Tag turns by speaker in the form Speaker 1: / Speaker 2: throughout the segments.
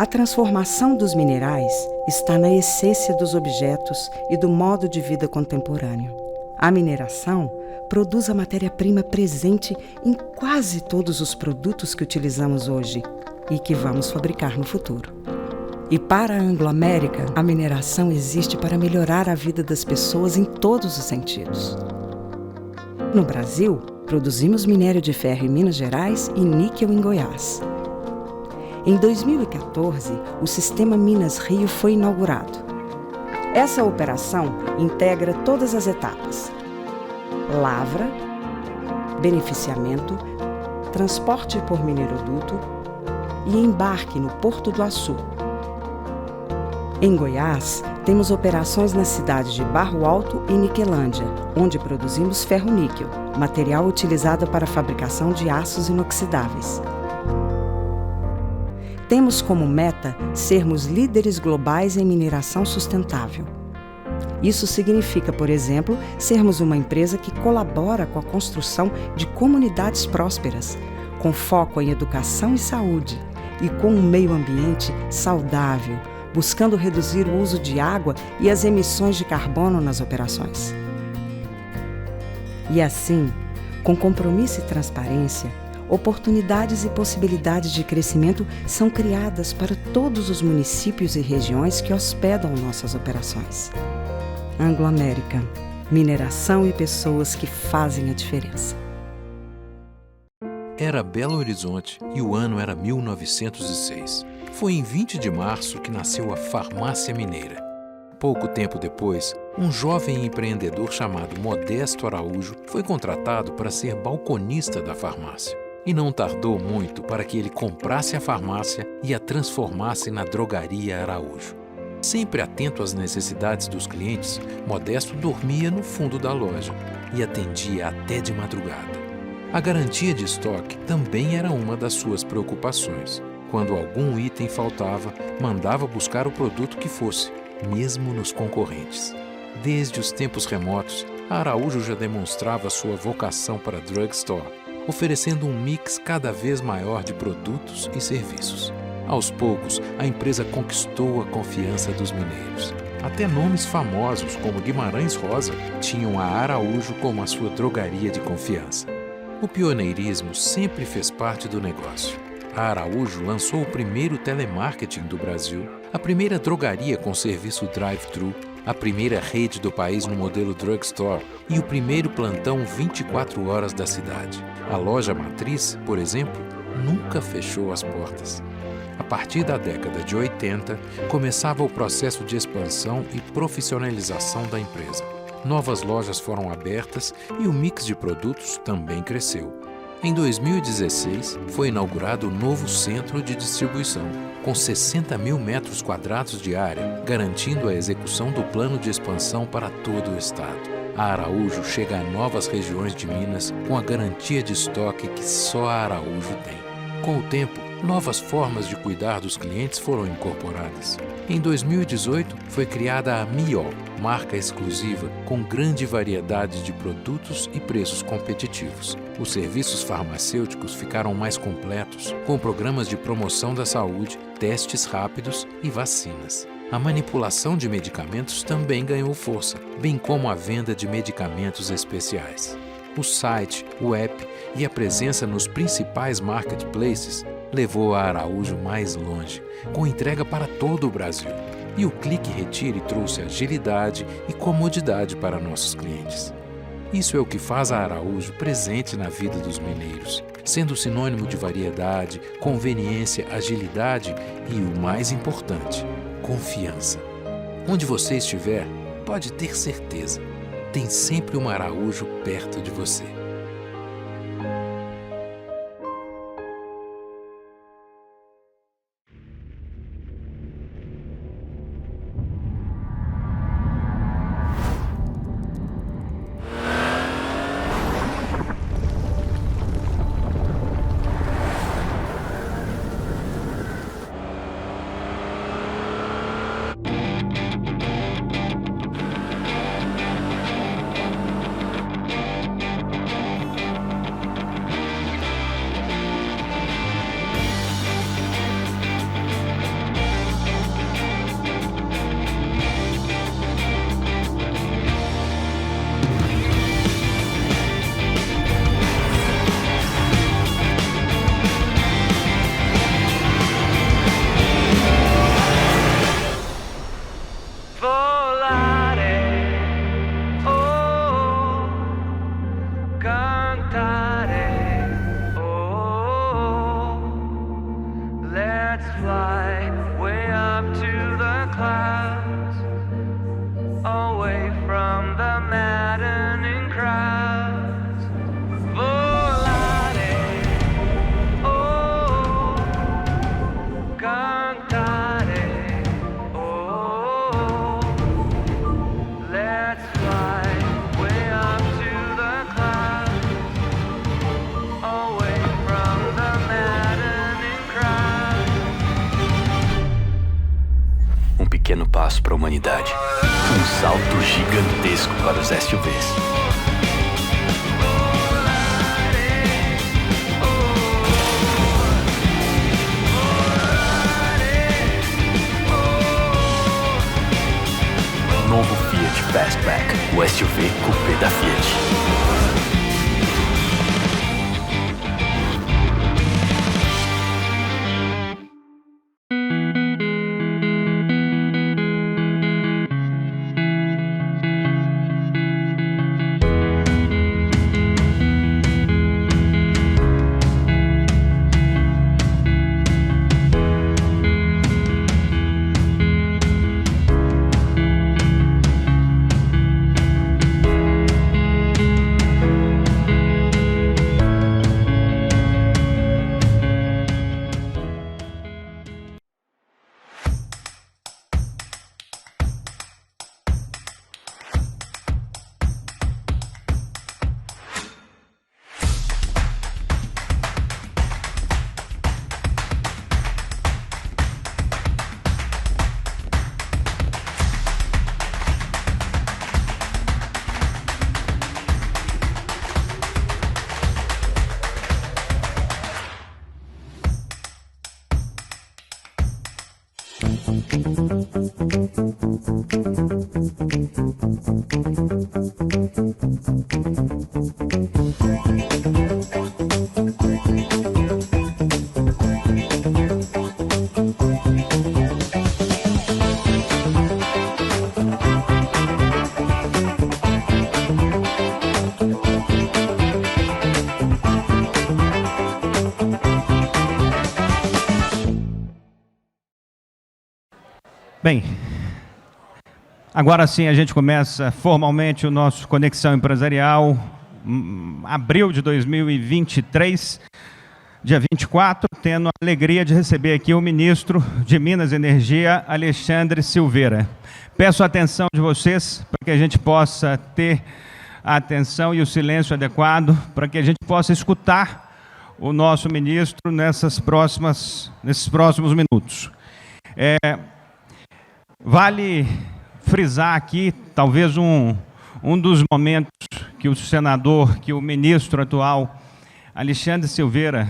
Speaker 1: A transformação dos minerais está na essência dos objetos e do modo de vida contemporâneo. A mineração produz a matéria-prima presente em quase todos os produtos que utilizamos hoje e que vamos fabricar no futuro. E para a Anglo-América, a mineração existe para melhorar a vida das pessoas em todos os sentidos. No Brasil, produzimos minério de ferro em Minas Gerais e níquel em Goiás. Em 2014, o Sistema Minas Rio foi inaugurado. Essa operação integra todas as etapas: lavra, beneficiamento, transporte por mineiroduto e embarque no Porto do Açu. Em Goiás, temos operações nas cidades de Barro Alto e Niquelândia, onde produzimos ferro-níquel, material utilizado para a fabricação de aços inoxidáveis. Temos como meta sermos líderes globais em mineração sustentável. Isso significa, por exemplo, sermos uma empresa que colabora com a construção de comunidades prósperas, com foco em educação e saúde, e com um meio ambiente saudável, buscando reduzir o uso de água e as emissões de carbono nas operações. E assim, com compromisso e transparência, oportunidades e possibilidades de crescimento são criadas para todos os municípios e regiões que hospedam nossas operações. Anglo-América, mineração e pessoas que fazem a diferença.
Speaker 2: Era Belo Horizonte e o ano era 1906. Foi em 20 de março que nasceu a Farmácia Mineira. Pouco tempo depois, um jovem empreendedor chamado Modesto Araújo foi contratado para ser balconista da farmácia. E não tardou muito para que ele comprasse a farmácia e a transformasse na Drogaria Araújo. Sempre atento às necessidades dos clientes, Modesto dormia no fundo da loja e atendia até de madrugada. A garantia de estoque também era uma das suas preocupações. Quando algum item faltava, mandava buscar o produto que fosse, mesmo nos concorrentes. Desde os tempos remotos, a Araújo já demonstrava sua vocação para drugstore, oferecendo um mix cada vez maior de produtos e serviços. Aos poucos, a empresa conquistou a confiança dos mineiros. Até nomes famosos, como Guimarães Rosa, tinham a Araújo como a sua drogaria de confiança. O pioneirismo sempre fez parte do negócio. A Araújo lançou o primeiro telemarketing do Brasil, a primeira drogaria com serviço drive-thru, a primeira rede do país no modelo drugstore e o primeiro plantão 24 horas da cidade. A loja matriz, por exemplo, nunca fechou as portas. A partir da década de 80, começava o processo de expansão e profissionalização da empresa. Novas lojas foram abertas e o mix de produtos também cresceu. Em 2016, foi inaugurado o novo centro de distribuição, com 60 mil metros quadrados de área, garantindo a execução do plano de expansão para todo o estado. A Araújo chega a novas regiões de Minas com a garantia de estoque que só a Araújo tem. Com o tempo, novas formas de cuidar dos clientes foram incorporadas. Em 2018, foi criada a Miol, marca exclusiva com grande variedade de produtos e preços competitivos. Os serviços farmacêuticos ficaram mais completos, com programas de promoção da saúde, testes rápidos e vacinas. A manipulação de medicamentos também ganhou força, bem como a venda de medicamentos especiais. O site, o app e a presença nos principais marketplaces levou a Araújo mais longe, com entrega para todo o Brasil. E o Clique Retire trouxe agilidade e comodidade para nossos clientes. Isso é o que faz a Araújo presente na vida dos mineiros, sendo sinônimo de variedade, conveniência, agilidade e, o mais importante, confiança. Onde você estiver, pode ter certeza, tem sempre uma Araújo perto de você.
Speaker 3: away from the maddening crowds. Volare, oh, cantare, oh, let's fly way up to the clouds, away from the maddening crowds.
Speaker 4: Um pequeno passo para a humanidade. Um salto gigantesco para os SUVs. Novo Fiat Fastback, o SUV coupé da Fiat.
Speaker 5: Bem, agora sim a gente começa formalmente o nosso Conexão Empresarial, abril de 2023, dia 24, tendo a alegria de receber aqui o ministro de Minas e Energia, Alexandre Silveira. Peço a atenção de vocês para que a gente possa ter a atenção e o silêncio adequado, para que a gente possa escutar o nosso ministro nesses próximos minutos. Vale frisar aqui, talvez um dos momentos que o senador, que o ministro atual, Alexandre Silveira,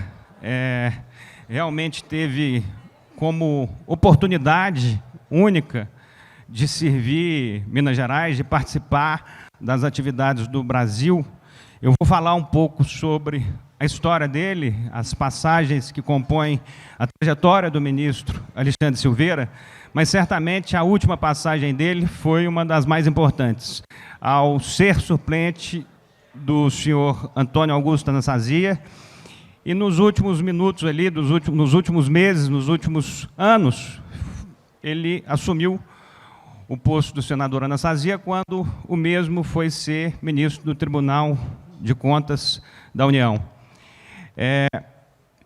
Speaker 5: realmente teve como oportunidade única de servir Minas Gerais, de participar das atividades do Brasil. Eu vou falar um pouco sobre a história dele, as passagens que compõem a trajetória do ministro Alexandre Silveira, mas certamente a última passagem dele foi uma das mais importantes. Ao ser suplente do senhor Antônio Augusto Anastasia, e nos últimos minutos ali, nos últimos meses, nos últimos anos, ele assumiu o posto do senador Anastasia quando o mesmo foi ser ministro do Tribunal de Contas da União.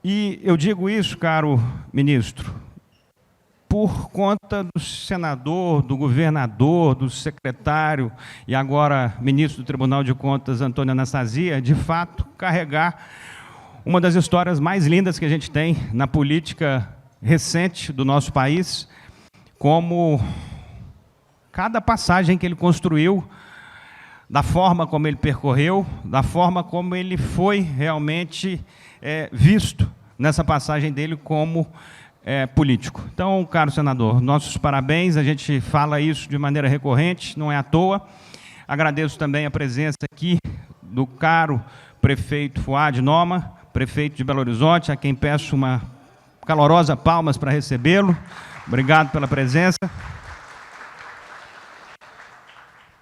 Speaker 5: E eu digo isso, caro ministro, por conta do senador, do governador, do secretário e agora ministro do Tribunal de Contas, Antônio Anastasia, de fato, carregar uma das histórias mais lindas que a gente tem na política recente do nosso país, como cada passagem que ele construiu, da forma como ele percorreu, da forma como ele foi realmente visto nessa passagem dele como político. Então, caro senador, nossos parabéns, a gente fala isso de maneira recorrente, não é à toa. Agradeço também a presença aqui do caro prefeito Fuad Noma, prefeito de Belo Horizonte, a quem peço uma calorosa palmas para recebê-lo. Obrigado pela presença.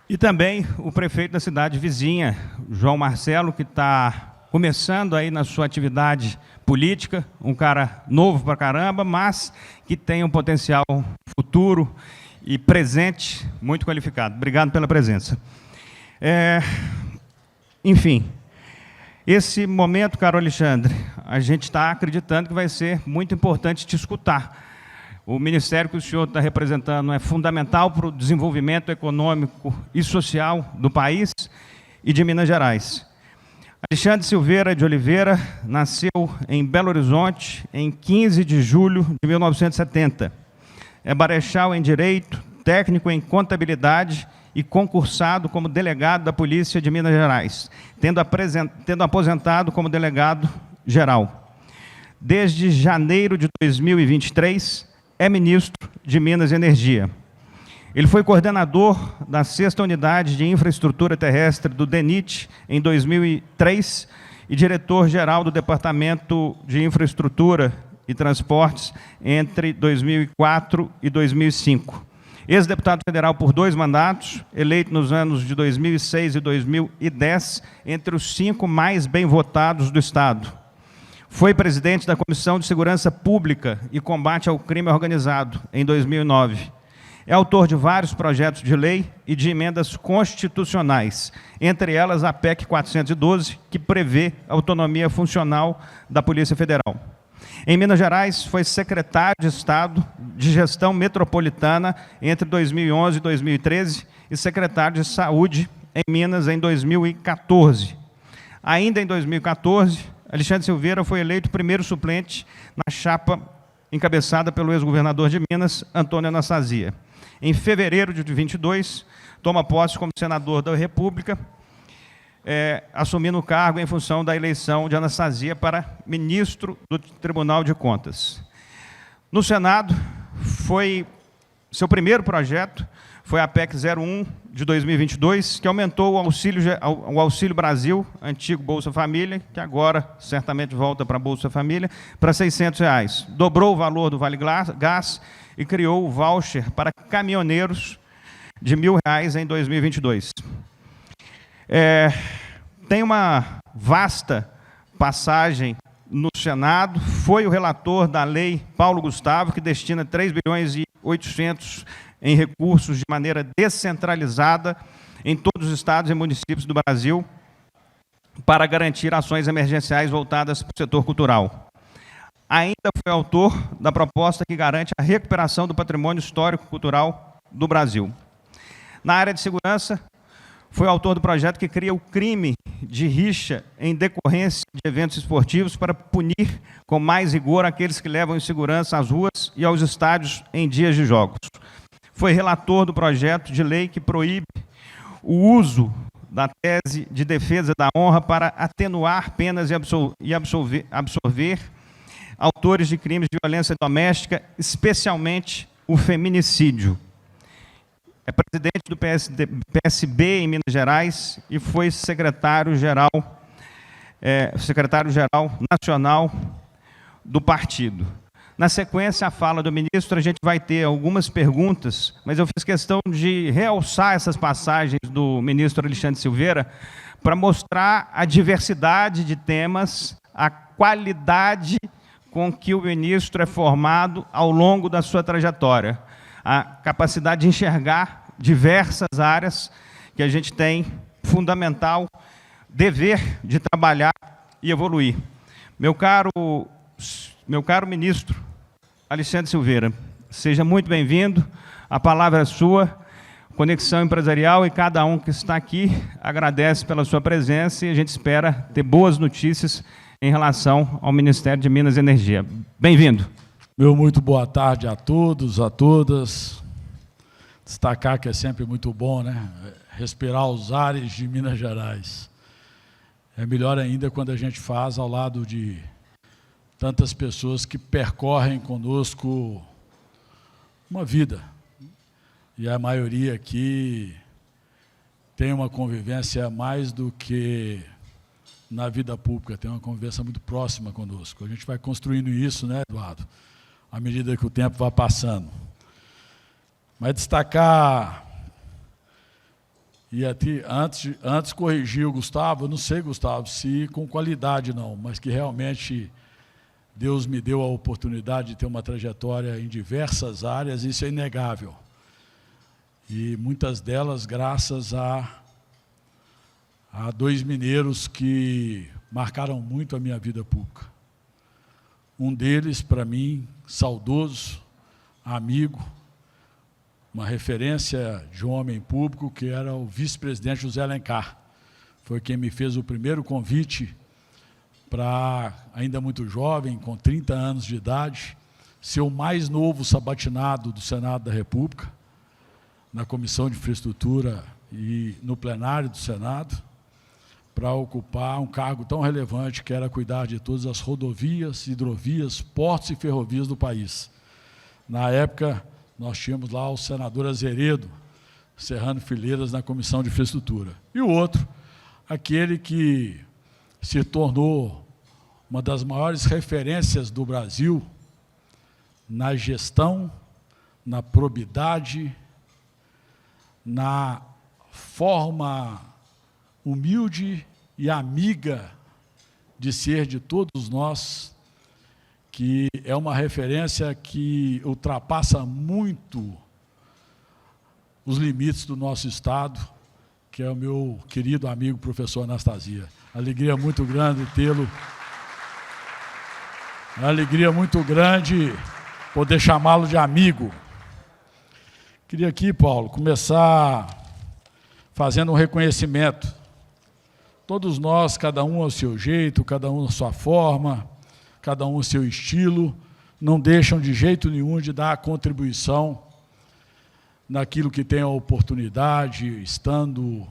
Speaker 5: E também o prefeito da cidade vizinha, João Marcelo, que está começando aí na sua atividade política, um cara novo pra caramba, mas que tem um potencial futuro e presente, muito qualificado. Obrigado pela presença. Enfim, esse momento, caro Alexandre, a gente está acreditando que vai ser muito importante te escutar. O ministério que o senhor está representando é fundamental para o desenvolvimento econômico e social do país e de Minas Gerais. Alexandre Silveira de Oliveira nasceu em Belo Horizonte em 15 de julho de 1970. É marechal em Direito, técnico em Contabilidade e concursado como delegado da Polícia de Minas Gerais, tendo aposentado como delegado geral. Desde janeiro de 2023, é ministro de Minas e Energia. Ele foi coordenador da 6ª Unidade de Infraestrutura Terrestre do DENIT em 2003 e diretor-geral do Departamento de Infraestrutura e Transportes entre 2004 e 2005. Ex-deputado federal por 2 mandatos, eleito nos anos de 2006 e 2010, entre os 5 mais bem votados do Estado. Foi presidente da Comissão de Segurança Pública e Combate ao Crime Organizado, em 2009. É autor de vários projetos de lei e de emendas constitucionais, entre elas a PEC 412, que prevê autonomia funcional da Polícia Federal. Em Minas Gerais, foi secretário de Estado de Gestão Metropolitana entre 2011 e 2013 e secretário de Saúde em Minas em 2014. Ainda em 2014, Alexandre Silveira foi eleito primeiro suplente na chapa encabeçada pelo ex-governador de Minas, Antônio Anastasia. Em fevereiro de 2022, toma posse como senador da República, assumindo o cargo em função da eleição de Anastasia para ministro do Tribunal de Contas. No Senado, seu primeiro projeto foi a PEC 01 de 2022, que aumentou o Auxílio Brasil, antigo Bolsa Família, que agora certamente volta para a Bolsa Família, para R$ 600. Dobrou o valor do Vale Gás e criou o voucher para caminhoneiros de R$ 1.000 em 2022. Tem uma vasta passagem no Senado, foi o relator da lei Paulo Gustavo, que destina 3 bilhões e 800 em recursos de maneira descentralizada em todos os estados e municípios do Brasil para garantir ações emergenciais voltadas para o setor cultural. Ainda foi autor da proposta que garante a recuperação do patrimônio histórico-cultural do Brasil. Na área de segurança, foi autor do projeto que cria o crime de rixa em decorrência de eventos esportivos para punir com mais rigor aqueles que levam insegurança às ruas e aos estádios em dias de jogos. Foi relator do projeto de lei que proíbe o uso da tese de defesa da honra para atenuar penas e absolver autores de crimes de violência doméstica, especialmente o feminicídio. É presidente do PSB em Minas Gerais e foi secretário-geral nacional do partido. Na sequência, a fala do ministro, a gente vai ter algumas perguntas, mas eu fiz questão de realçar essas passagens do ministro Alexandre Silveira para mostrar a diversidade de temas, a qualidade com que o ministro é formado ao longo da sua trajetória, a capacidade de enxergar diversas áreas que a gente tem fundamental dever de trabalhar e evoluir. Meu caro ministro Alexandre Silveira, seja muito bem-vindo, a palavra é sua, Conexão Empresarial, e cada um que está aqui agradece pela sua presença e a gente espera ter boas notícias em relação ao Ministério de Minas e Energia. Bem-vindo.
Speaker 6: Meu muito boa tarde a todos, a todas. Destacar que é sempre muito bom, né? Respirar os ares de Minas Gerais. É melhor ainda quando a gente faz ao lado de tantas pessoas que percorrem conosco uma vida. E a maioria aqui tem uma convivência mais do que na vida pública, tem uma convivência muito próxima conosco. A gente vai construindo isso, né, Eduardo, à medida que o tempo vai passando. Mas destacar, e aqui, antes corrigir o Gustavo, eu não sei, Gustavo, se com qualidade não, mas que realmente Deus me deu a oportunidade de ter uma trajetória em diversas áreas, isso é inegável. e muitas delas graças a dois mineiros que marcaram muito a minha vida pública. Um deles, para mim, saudoso, amigo, uma referência de um homem público, que era o vice-presidente José Alencar. Foi quem me fez o primeiro convite para, ainda muito jovem, com 30 anos de idade, ser o mais novo sabatinado do Senado da República, na Comissão de Infraestrutura e no plenário do Senado, para ocupar um cargo tão relevante que era cuidar de todas as rodovias, hidrovias, portos e ferrovias do país. Na época, nós tínhamos lá o senador Azeredo, cerrando fileiras na Comissão de Infraestrutura. E o outro, aquele que se tornou uma das maiores referências do Brasil na gestão, na probidade, na forma humilde e amiga de ser de todos nós, que é uma referência que ultrapassa muito os limites do nosso Estado, que é o meu querido amigo professor Anastasia. Alegria muito grande tê-lo. Alegria muito grande poder chamá-lo de amigo. Queria aqui, Paulo, começar fazendo um reconhecimento. Todos nós, cada um ao seu jeito, cada um à sua forma, cada um ao seu estilo, não deixam de jeito nenhum de dar a contribuição naquilo que tem a oportunidade, estando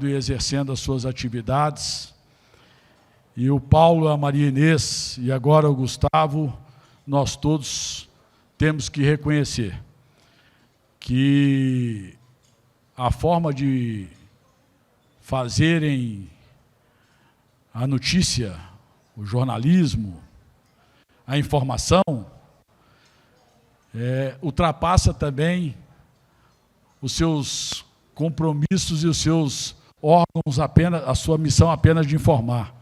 Speaker 6: e exercendo as suas atividades. E o Paulo, a Maria Inês e agora o Gustavo, nós todos temos que reconhecer que a forma de fazerem a notícia, o jornalismo, a informação, ultrapassa também os seus compromissos e os seus órgãos, a sua missão apenas de informar.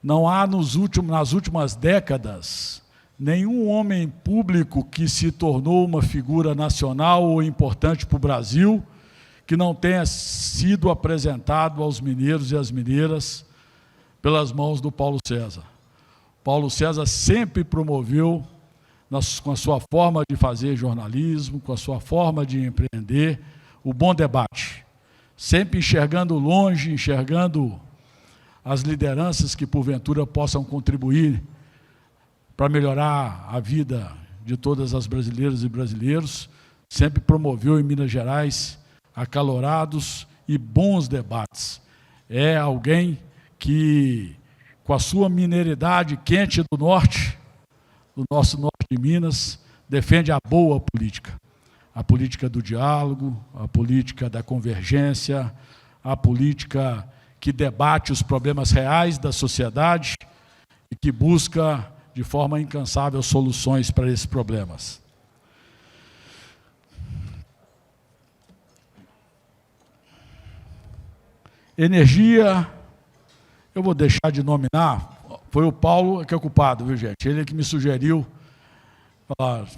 Speaker 6: Não há nas últimas décadas nenhum homem público que se tornou uma figura nacional ou importante para o Brasil que não tenha sido apresentado aos mineiros e às mineiras pelas mãos do Paulo César. Paulo César sempre promoveu, com a sua forma de fazer jornalismo, com a sua forma de empreender, o bom debate, sempre enxergando longe, enxergando as lideranças que porventura possam contribuir para melhorar a vida de todas as brasileiras e brasileiros, sempre promoveu em Minas Gerais acalorados e bons debates. É alguém que, com a sua mineridade quente do norte, do nosso norte de Minas, defende a boa política. A política do diálogo, a política da convergência, a política que debate os problemas reais da sociedade e que busca, de forma incansável, soluções para esses problemas. Energia, eu vou deixar de nominar, foi o Paulo que é o culpado, viu, gente? Ele que me sugeriu,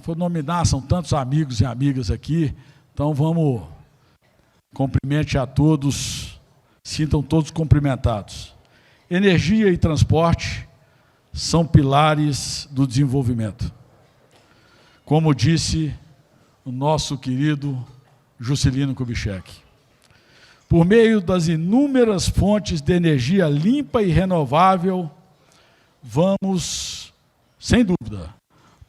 Speaker 6: for nominar, são tantos amigos e amigas aqui, então vamos, cumprimente a todos, sintam todos cumprimentados. Energia e transporte são pilares do desenvolvimento. Como disse o nosso querido Juscelino Kubitschek. Por meio das inúmeras fontes de energia limpa e renovável, vamos, sem dúvida,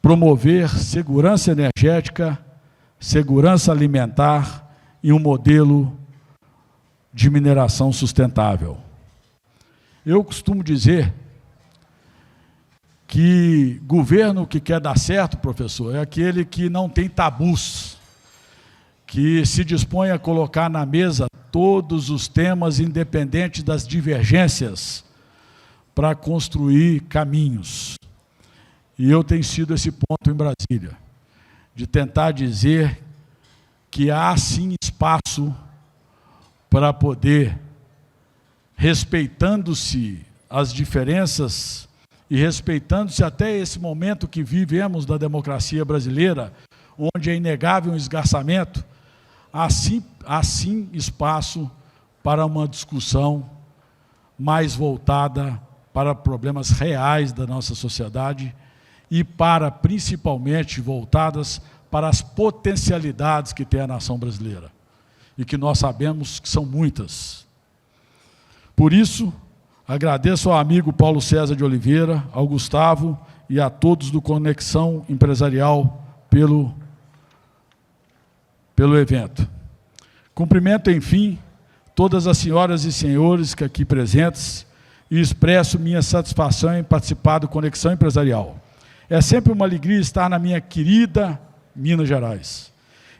Speaker 6: promover segurança energética, segurança alimentar e um modelo de mineração sustentável. Eu costumo dizer que governo que quer dar certo, professor, é aquele que não tem tabus, que se dispõe a colocar na mesa todos os temas, independente das divergências, para construir caminhos. E eu tenho sido esse ponto em Brasília, de tentar dizer que há sim espaço para poder, respeitando-se as diferenças e respeitando-se até esse momento que vivemos da democracia brasileira, onde é inegável um esgarçamento, há sim espaço para uma discussão mais voltada para problemas reais da nossa sociedade e para, principalmente, voltadas para as potencialidades que tem a nação brasileira e que nós sabemos que são muitas. Por isso, agradeço ao amigo Paulo César de Oliveira, ao Gustavo e a todos do Conexão Empresarial pelo evento. Cumprimento, enfim, todas as senhoras e senhores que aqui presentes e expresso minha satisfação em participar do Conexão Empresarial. É sempre uma alegria estar na minha querida Minas Gerais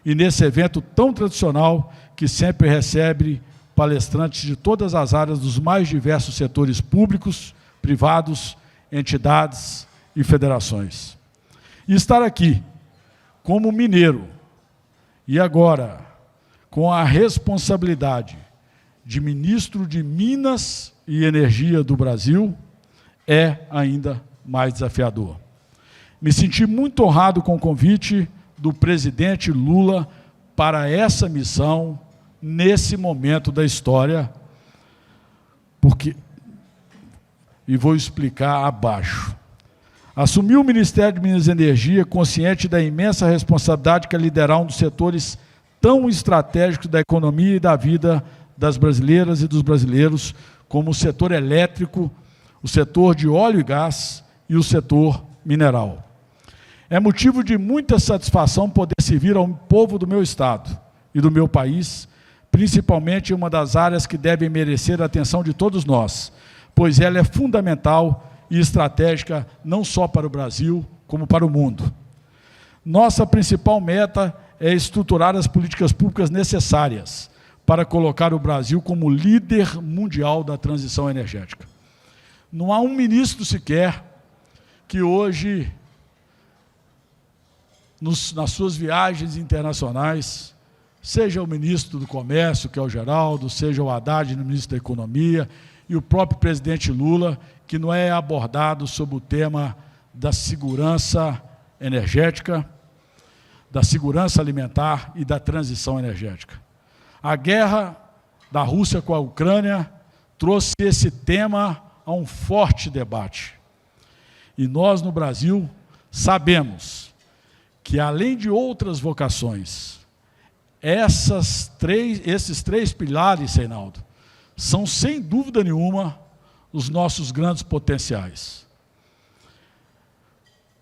Speaker 6: e nesse evento tão tradicional que sempre recebe palestrantes de todas as áreas dos mais diversos setores públicos, privados, entidades e federações. E estar aqui como mineiro e agora com a responsabilidade de ministro de Minas e Energia do Brasil é ainda mais desafiador. Me senti muito honrado com o convite do presidente Lula para essa missão nesse momento da história, e vou explicar abaixo. Assumi o Ministério de Minas e Energia consciente da imensa responsabilidade que é liderar um dos setores tão estratégicos da economia e da vida das brasileiras e dos brasileiros, como o setor elétrico, o setor de óleo e gás e o setor mineral. É motivo de muita satisfação poder servir ao povo do meu estado e do meu país, principalmente em uma das áreas que devem merecer a atenção de todos nós, pois ela é fundamental e estratégica não só para o Brasil, como para o mundo. Nossa principal meta é estruturar as políticas públicas necessárias para colocar o Brasil como líder mundial da transição energética. Não há um ministro sequer que hoje, nas suas viagens internacionais, seja o ministro do Comércio, que é o Geraldo, seja o Haddad, o ministro da Economia, e o próprio presidente Lula, que não é abordado sob o tema da segurança energética, da segurança alimentar e da transição energética. A guerra da Rússia com a Ucrânia trouxe esse tema a um forte debate. E nós, no Brasil, sabemos que, além de outras vocações, esses três pilares, Reinaldo, são, sem dúvida nenhuma, os nossos grandes potenciais.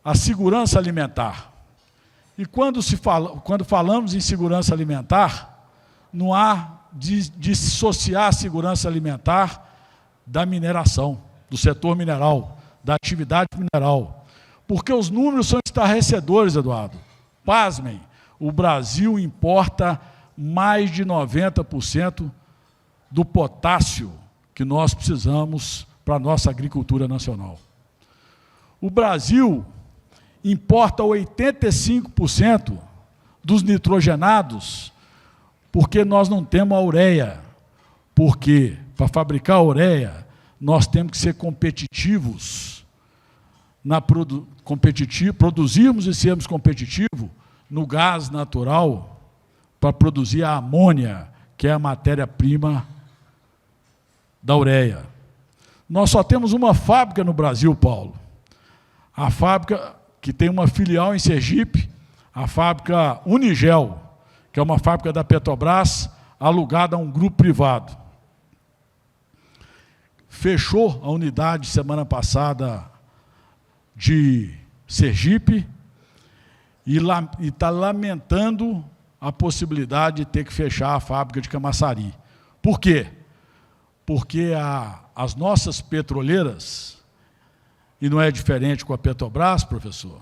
Speaker 6: A segurança alimentar. E quando falamos em segurança alimentar, não há de dissociar a segurança alimentar da mineração, do setor mineral, da atividade mineral. Porque os números são estarrecedores, Eduardo. Pasmem, o Brasil importa mais de 90% do potássio que nós precisamos para a nossa agricultura nacional. O Brasil importa 85% dos nitrogenados, porque nós não temos a ureia. Porque, para fabricar a ureia, nós temos que ser competitivos, produzirmos e sermos competitivos no gás natural para produzir a amônia, que é a matéria-prima da ureia. Nós só temos uma fábrica no Brasil, Paulo. A fábrica que tem uma filial em Sergipe, a fábrica Unigel, que é uma fábrica da Petrobras, alugada a um grupo privado. Fechou a unidade semana passada de Sergipe e está lamentando a possibilidade de ter que fechar a fábrica de Camaçari. Por quê? Porque as nossas petroleiras, e não é diferente com a Petrobras, professor,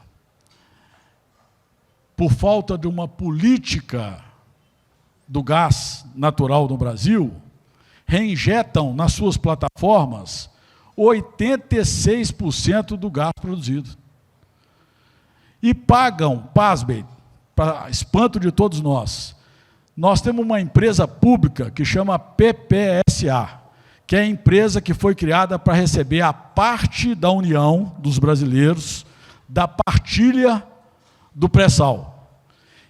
Speaker 6: por falta de uma política do gás natural no Brasil, reinjetam nas suas plataformas 86% do gás produzido. E pagam, pasmem, para espanto de todos nós, nós temos uma empresa pública que chama PPSA, que é a empresa que foi criada para receber a parte da União dos brasileiros da partilha do pré-sal.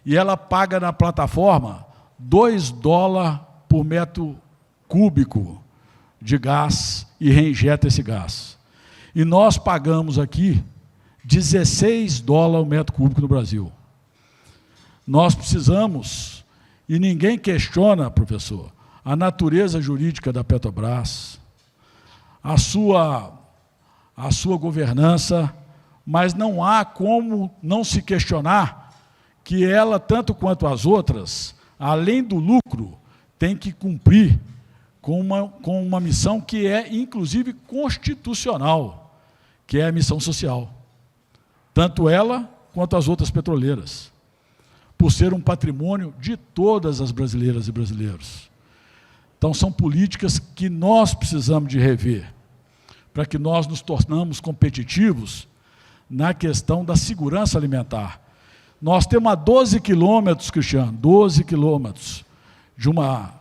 Speaker 6: E ela paga na plataforma $2 por metro cúbico de gás e reinjeta esse gás. E nós pagamos aqui $16 o metro cúbico no Brasil. Nós precisamos, e ninguém questiona, professor, a natureza jurídica da Petrobras, a sua governança, mas não há como não se questionar que ela, tanto quanto as outras, além do lucro, tem que cumprir com uma missão que é, inclusive, constitucional, que é a missão social. Tanto ela quanto as outras petroleiras, por ser um patrimônio de todas as brasileiras e brasileiros. Então, são políticas que nós precisamos de rever, para que nós nos tornamos competitivos na questão da segurança alimentar. Nós temos a 12 quilômetros, Cristiano, 12 quilômetros,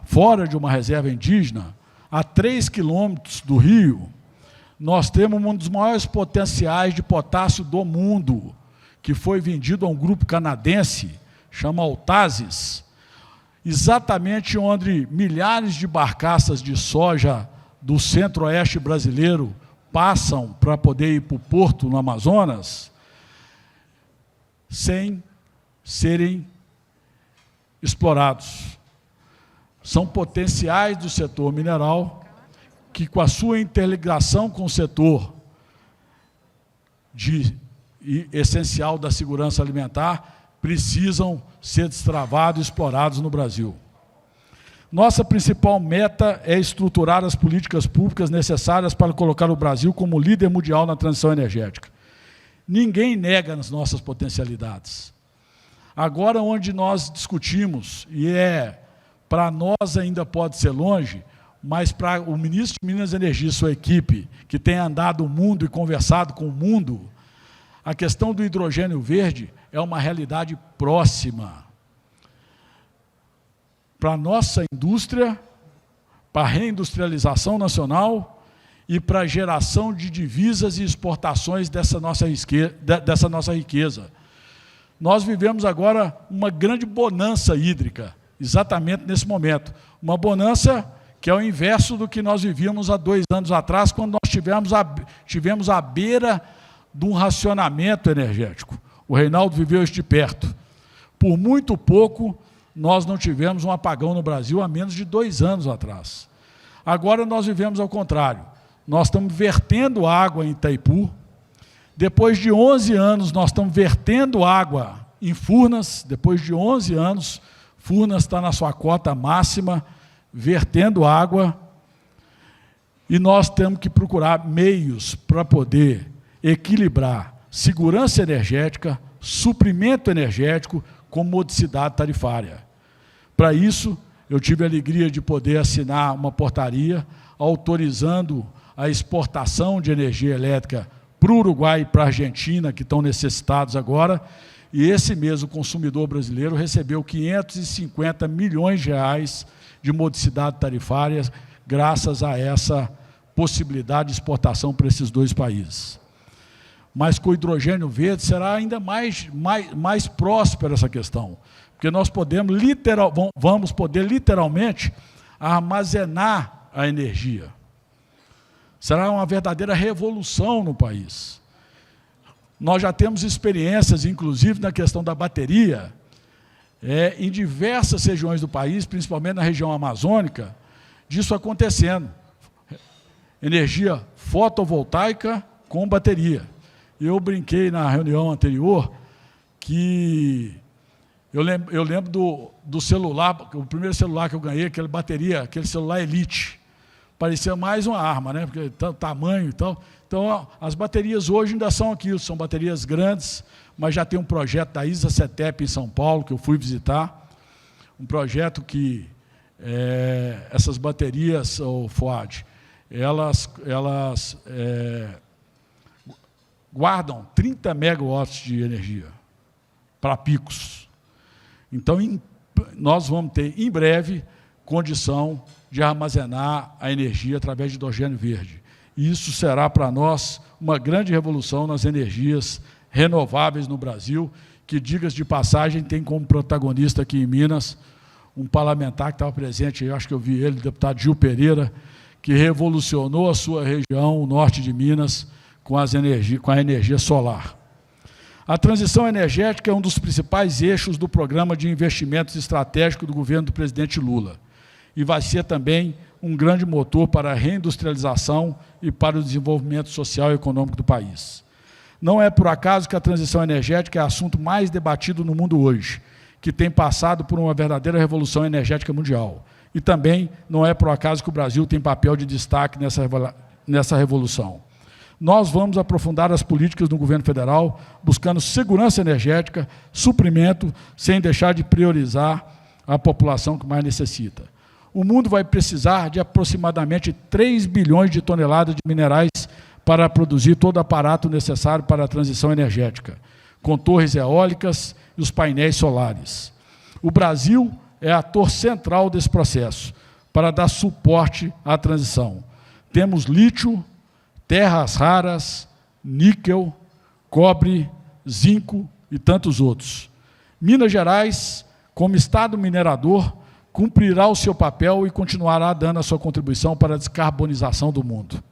Speaker 6: fora de uma reserva indígena, a 3 quilômetros do rio, nós temos um dos maiores potenciais de potássio do mundo, que foi vendido a um grupo canadense, chama Altazes, exatamente onde milhares de barcaças de soja do centro-oeste brasileiro passam para poder ir para o porto no Amazonas, sem serem explorados. São potenciais do setor mineral que, com a sua interligação com o setor essencial da segurança alimentar, precisam ser destravados e explorados no Brasil. Nossa principal meta é estruturar as políticas públicas necessárias para colocar o Brasil como líder mundial na transição energética. Ninguém nega as nossas potencialidades. Agora, onde nós discutimos, e para nós ainda pode ser longe, mas para o ministro de Minas e Energia e sua equipe, que tem andado o mundo e conversado com o mundo, a questão do hidrogênio verde é uma realidade próxima. Para a nossa indústria, para a reindustrialização nacional e para a geração de divisas e exportações dessa nossa riqueza. Nós vivemos agora uma grande bonança hídrica, exatamente nesse momento. Uma bonança que é o inverso do que nós vivíamos há 2 anos atrás, quando nós tivemos à beira de um racionamento energético. O Reinaldo viveu isso de perto. Por muito pouco, nós não tivemos um apagão no Brasil há menos de 2 anos atrás. Agora nós vivemos ao contrário. Nós estamos vertendo água em Itaipu. Depois de 11 anos, nós estamos vertendo água em Furnas. Depois de 11 anos, Furnas está na sua cota máxima, vertendo água. E nós temos que procurar meios para poder equilibrar segurança energética, suprimento energético com modicidade tarifária. Para isso, eu tive a alegria de poder assinar uma portaria autorizando a exportação de energia elétrica para o Uruguai e para a Argentina, que estão necessitados agora, e esse mês o consumidor brasileiro recebeu 550 milhões de reais de modicidade tarifária, graças a essa possibilidade de exportação para esses 2 países. Mas com o hidrogênio verde será ainda mais próspera essa questão, porque nós vamos poder literalmente armazenar a energia. Será uma verdadeira revolução no país. Nós já temos experiências, inclusive na questão da bateria, em diversas regiões do país, principalmente na região amazônica, disso acontecendo. Energia fotovoltaica com bateria. Eu brinquei na reunião anterior que eu lembro do celular, o primeiro celular que eu ganhei, aquele celular Elite. Parecia mais uma arma, né? Porque tamanho e tal. Então, as baterias hoje ainda são aquilo, são baterias grandes, mas já tem um projeto da ISA-CETEP em São Paulo, que eu fui visitar, um projeto que essas baterias, Fuad, elas guardam 30 megawatts de energia para picos. Então, nós vamos ter, em breve, condição de armazenar a energia através de hidrogênio verde. E isso será para nós uma grande revolução nas energias renováveis no Brasil, que, diga-se de passagem, tem como protagonista aqui em Minas um parlamentar que estava presente, eu acho que eu vi ele, o deputado Gil Pereira, que revolucionou a sua região, o norte de Minas, com a energia solar. A transição energética é um dos principais eixos do programa de investimentos estratégico do governo do presidente Lula e vai ser também um grande motor para a reindustrialização e para o desenvolvimento social e econômico do país. Não é por acaso que a transição energética é o assunto mais debatido no mundo hoje, que tem passado por uma verdadeira revolução energética mundial. E também não é por acaso que o Brasil tem papel de destaque nessa revolução. Nós vamos aprofundar as políticas do governo federal, buscando segurança energética, suprimento, sem deixar de priorizar a população que mais necessita. O mundo vai precisar de aproximadamente 3 bilhões de toneladas de minerais para produzir todo o aparato necessário para a transição energética, com torres eólicas e os painéis solares. O Brasil é ator central desse processo, para dar suporte à transição. Temos lítio, terras raras, níquel, cobre, zinco e tantos outros. Minas Gerais, como estado minerador, cumprirá o seu papel e continuará dando a sua contribuição para a descarbonização do mundo.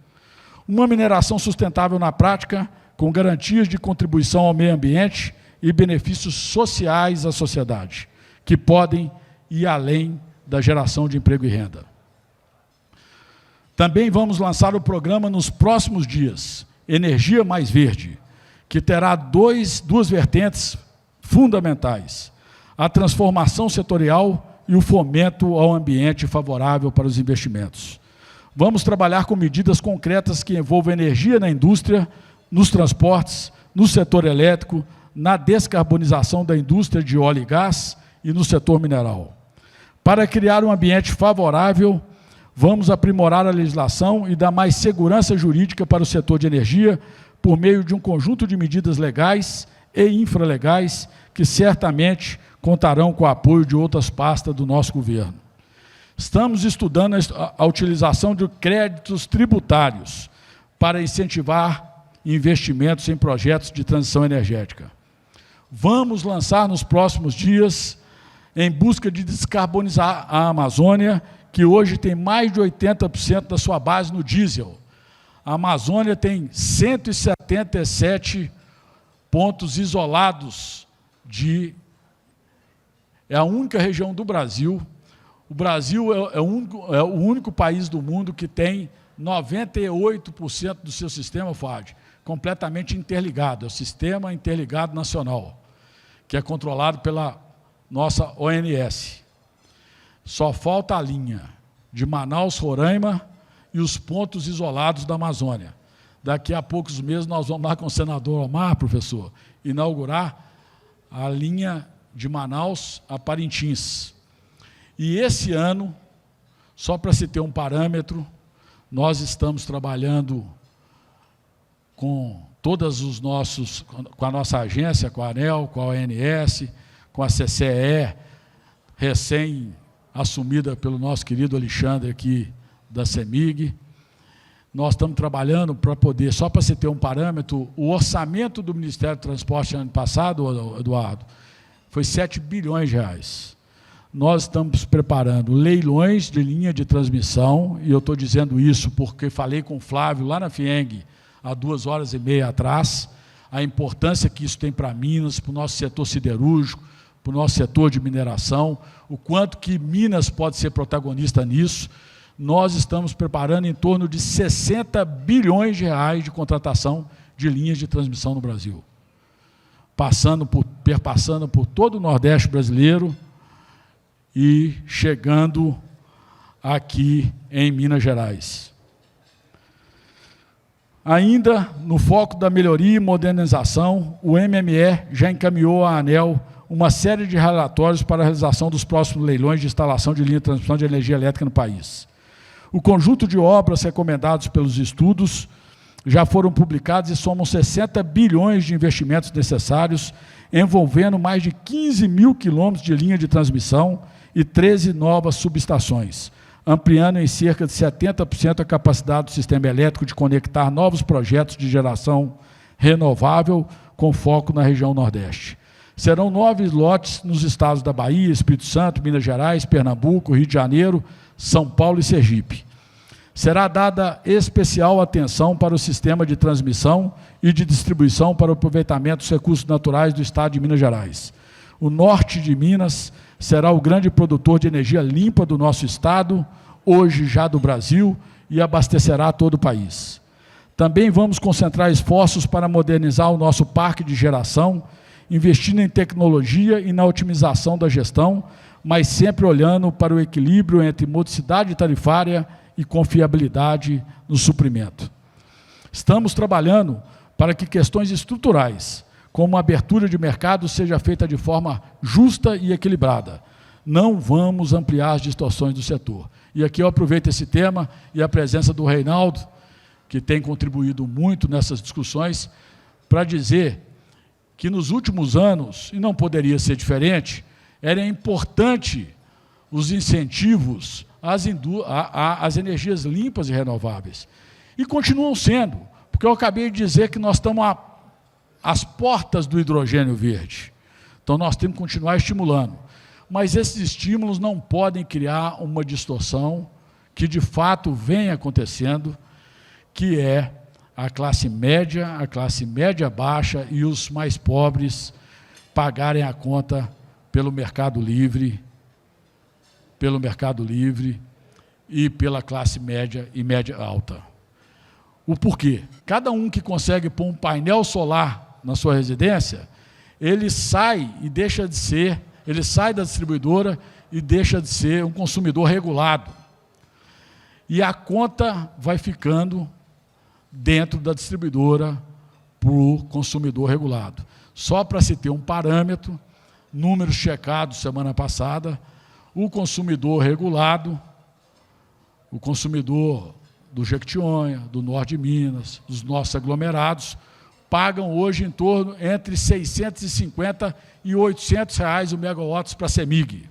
Speaker 6: Uma mineração sustentável na prática, com garantias de contribuição ao meio ambiente e benefícios sociais à sociedade, que podem ir além da geração de emprego e renda. Também vamos lançar o programa nos próximos dias, Energia Mais Verde, que terá duas vertentes fundamentais: a transformação setorial e o fomento ao ambiente favorável para os investimentos. Vamos trabalhar com medidas concretas que envolvam energia na indústria, nos transportes, no setor elétrico, na descarbonização da indústria de óleo e gás e no setor mineral. Para criar um ambiente favorável, vamos aprimorar a legislação e dar mais segurança jurídica para o setor de energia por meio de um conjunto de medidas legais e infralegais que certamente contarão com o apoio de outras pastas do nosso governo. Estamos estudando a utilização de créditos tributários para incentivar investimentos em projetos de transição energética. Vamos lançar nos próximos dias, em busca de descarbonizar a Amazônia, que hoje tem mais de 80% da sua base no diesel. A Amazônia tem 177 pontos isolados é a única região do Brasil. O Brasil é o único país do mundo que tem 98% do seu sistema, FAD, completamente interligado. É o Sistema Interligado Nacional, que é controlado pela nossa ONS. Só falta a linha de Manaus, Roraima e os pontos isolados da Amazônia. Daqui a poucos meses nós vamos lá com o senador Omar, professor, inaugurar a linha de Manaus a Parintins. E esse ano, só para se ter um parâmetro, nós estamos trabalhando com todos os nossos, com a nossa agência, com a ANEEL, com a ONS, com a CCE, recém-assumida pelo nosso querido Alexandre aqui da CEMIG. Nós estamos trabalhando para poder, só para se ter um parâmetro, o orçamento do Ministério do Transporte ano passado, Eduardo, foi 7 bilhões de reais. Nós estamos preparando leilões de linha de transmissão, e eu estou dizendo isso porque falei com o Flávio lá na FIENG, há 2h30 atrás, a importância que isso tem para Minas, para o nosso setor siderúrgico, para o nosso setor de mineração, o quanto que Minas pode ser protagonista nisso. Nós estamos preparando em torno de 60 bilhões de reais de contratação de linhas de transmissão no Brasil, perpassando por todo o Nordeste brasileiro e chegando aqui em Minas Gerais. Ainda no foco da melhoria e modernização, o MME já encaminhou à ANEEL uma série de relatórios para a realização dos próximos leilões de instalação de linha de transmissão de energia elétrica no país. O conjunto de obras recomendados pelos estudos já foram publicados e somam 60 bilhões de investimentos necessários, envolvendo mais de 15 mil quilômetros de linha de transmissão e 13 novas subestações, ampliando em cerca de 70% a capacidade do sistema elétrico de conectar novos projetos de geração renovável com foco na região Nordeste. Serão 9 lotes nos estados da Bahia, Espírito Santo, Minas Gerais, Pernambuco, Rio de Janeiro, São Paulo e Sergipe. Será dada especial atenção para o sistema de transmissão e de distribuição para o aproveitamento dos recursos naturais do estado de Minas Gerais. O norte de Minas será o grande produtor de energia limpa do nosso estado, hoje já do Brasil, e abastecerá todo o país. Também vamos concentrar esforços para modernizar o nosso parque de geração, investindo em tecnologia e na otimização da gestão, mas sempre olhando para o equilíbrio entre modicidade tarifária e confiabilidade no suprimento. Estamos trabalhando para que questões estruturais, como a abertura de mercado, seja feita de forma justa e equilibrada. Não vamos ampliar as distorções do setor. E aqui eu aproveito esse tema e a presença do Reinaldo, que tem contribuído muito nessas discussões, para dizer que nos últimos anos, e não poderia ser diferente, era importante os incentivos às energias limpas e renováveis. E continuam sendo, porque eu acabei de dizer que nós estamos às portas do hidrogênio verde. Então, nós temos que continuar estimulando. Mas esses estímulos não podem criar uma distorção que, de fato, vem acontecendo, que é a classe média baixa e os mais pobres pagarem a conta pelo mercado livre e pela classe média e média alta. O porquê? Cada um que consegue pôr um painel solar na sua residência, ele sai da distribuidora e deixa de ser um consumidor regulado. E a conta vai ficando dentro da distribuidora para o consumidor regulado. Só para se ter um parâmetro, números checados semana passada, o consumidor regulado, o consumidor do Jequitinhonha, do norte de Minas, dos nossos aglomerados, pagam hoje em torno entre R$ 650 e R$ 800 reais o megawatts para a CEMIG.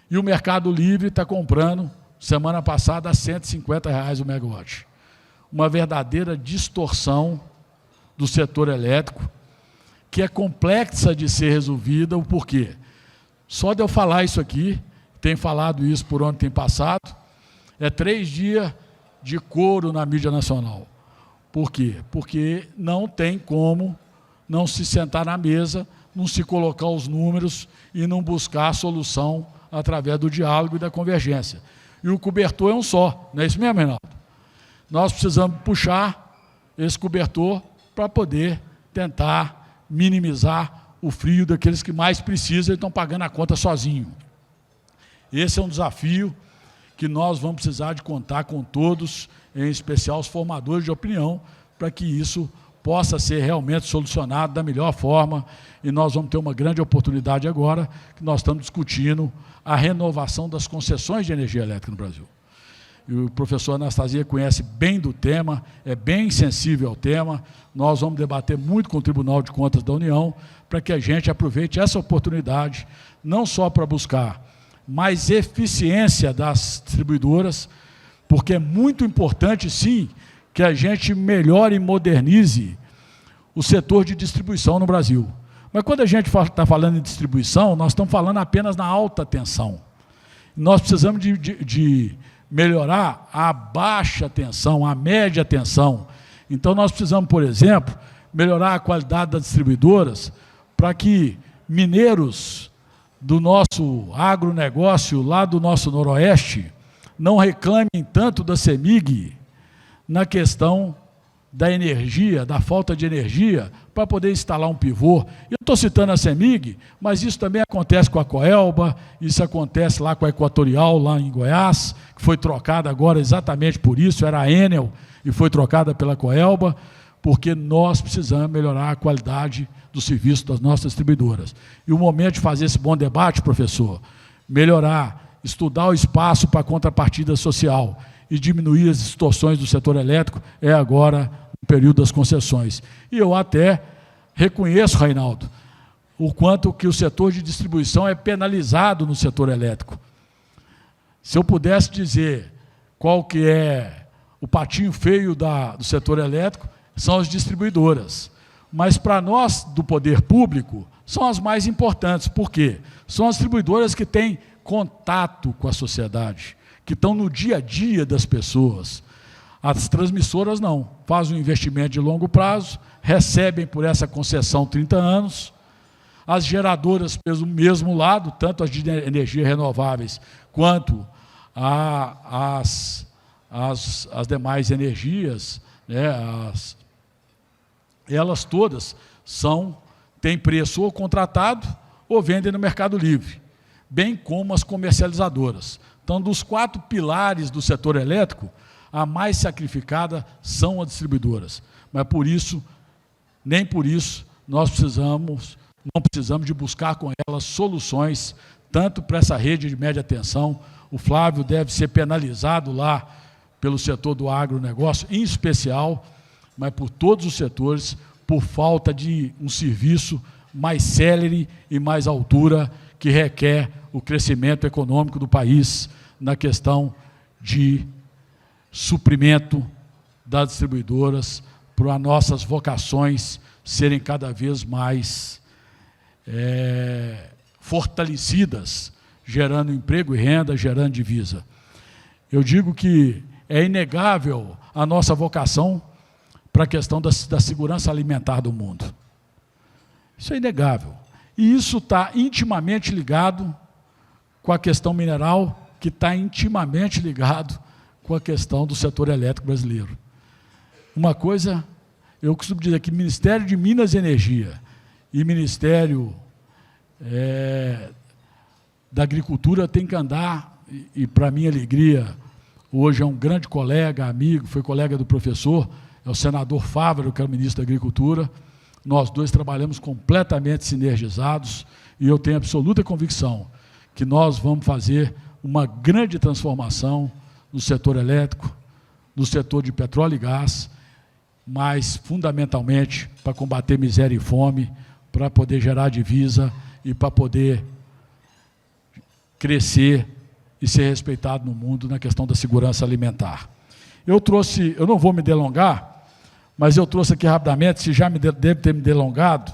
Speaker 6: E o Mercado Livre está comprando, semana passada, a R$ 150 reais o megawatt. Uma verdadeira distorção do setor elétrico, que é complexa de ser resolvida. O porquê? Só de eu falar isso aqui, tenho falado isso por onde tem passado, é 3 dias de coro na mídia nacional. Por quê? Porque não tem como não se sentar na mesa, não se colocar os números e não buscar a solução através do diálogo e da convergência. E o cobertor é um só, não é isso mesmo, Reinaldo? Nós precisamos puxar esse cobertor para poder tentar minimizar o frio daqueles que mais precisam e estão pagando a conta sozinho. Esse é um desafio que nós vamos precisar de contar com todos, em especial os formadores de opinião, para que isso possa ser realmente solucionado da melhor forma. E nós vamos ter uma grande oportunidade agora, que nós estamos discutindo a renovação das concessões de energia elétrica no Brasil. E o professor Anastasia conhece bem do tema, é bem sensível ao tema. Nós vamos debater muito com o Tribunal de Contas da União, para que a gente aproveite essa oportunidade, não só para buscar mais eficiência das distribuidoras, porque é muito importante, sim, que a gente melhore e modernize o setor de distribuição no Brasil. Mas quando a gente está falando em distribuição, nós estamos falando apenas na alta tensão. Nós precisamos de melhorar a baixa tensão, a média tensão. Então, nós precisamos, por exemplo, melhorar a qualidade das distribuidoras para que mineiros do nosso agronegócio, lá do nosso noroeste, não reclamem tanto da CEMIG na questão da energia, da falta de energia, para poder instalar um pivô. Eu estou citando a CEMIG, mas isso também acontece com a Coelba, isso acontece lá com a Equatorial, lá em Goiás, que foi trocada agora exatamente por isso, era a Enel e foi trocada pela Coelba, porque nós precisamos melhorar a qualidade do serviço das nossas distribuidoras. E o momento de fazer esse bom debate, professor, melhorar, estudar o espaço para a contrapartida social e diminuir as distorções do setor elétrico é agora, período das concessões. E eu até reconheço, Reinaldo, o quanto que o setor de distribuição é penalizado no setor elétrico. Se eu pudesse dizer qual que é o patinho feio do setor elétrico, são as distribuidoras. Mas, para nós, do poder público, são as mais importantes. Por quê? São as distribuidoras que têm contato com a sociedade, que estão no dia a dia das pessoas. As transmissoras não. Fazem um investimento de longo prazo, recebem por essa concessão 30 anos. As geradoras, pelo mesmo lado, tanto as de energias renováveis quanto as demais energias, né, elas todas têm preço ou contratado ou vendem no Mercado Livre, bem como as comercializadoras. Então, dos 4 pilares do setor elétrico, a mais sacrificada são as distribuidoras. Mas nem por isso, não precisamos de buscar com elas soluções, tanto para essa rede de média tensão. O Flávio deve ser penalizado lá pelo setor do agronegócio, em especial, mas por todos os setores, por falta de um serviço mais célere e mais altura que requer o crescimento econômico do país na questão de suprimento das distribuidoras para as nossas vocações serem cada vez mais fortalecidas, gerando emprego e renda, gerando divisa. Eu digo que é inegável a nossa vocação para a questão da segurança alimentar do mundo. Isso é inegável. E isso está intimamente ligado com a questão mineral, que está intimamente ligado com a questão do setor elétrico brasileiro. Uma coisa, eu costumo dizer que Ministério de Minas e Energia e Ministério da Agricultura tem que andar, e para minha alegria, hoje é um grande colega, amigo, foi colega do professor, é o senador Fávaro, que é o ministro da Agricultura. Nós dois trabalhamos completamente sinergizados e eu tenho absoluta convicção que nós vamos fazer uma grande transformação no setor elétrico, no setor de petróleo e gás, mas, fundamentalmente, para combater miséria e fome, para poder gerar divisa e para poder crescer e ser respeitado no mundo na questão da segurança alimentar. Eu não vou me delongar, mas eu trouxe aqui rapidamente, se já deve ter me delongado,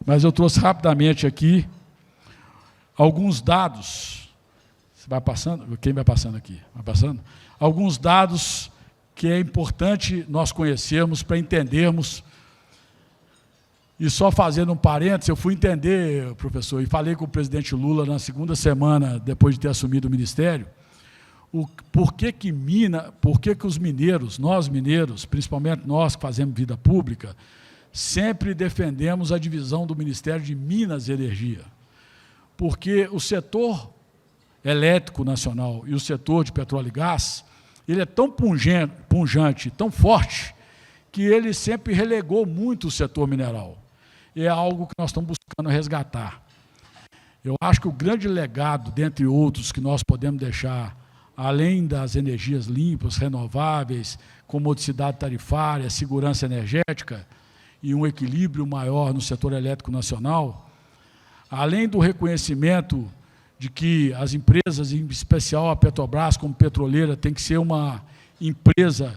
Speaker 6: mas eu trouxe rapidamente aqui alguns dados. Vai passando? Quem vai passando aqui? Vai passando? Alguns dados que é importante nós conhecermos para entendermos. E só fazendo um parênteses, eu fui entender, professor, e falei com o presidente Lula na segunda semana, depois de ter assumido o ministério, por que os mineiros, nós mineiros, principalmente nós que fazemos vida pública, sempre defendemos a divisão do Ministério de Minas e Energia. Porque o setor elétrico nacional e o setor de petróleo e gás, ele é tão pungente, tão forte, que ele sempre relegou muito o setor mineral. E é algo que nós estamos buscando resgatar. Eu acho que o grande legado, dentre outros, que nós podemos deixar, além das energias limpas, renováveis, comodicidade tarifária, segurança energética e um equilíbrio maior no setor elétrico nacional, além do reconhecimento de que as empresas, em especial a Petrobras, como petroleira, tem que ser uma empresa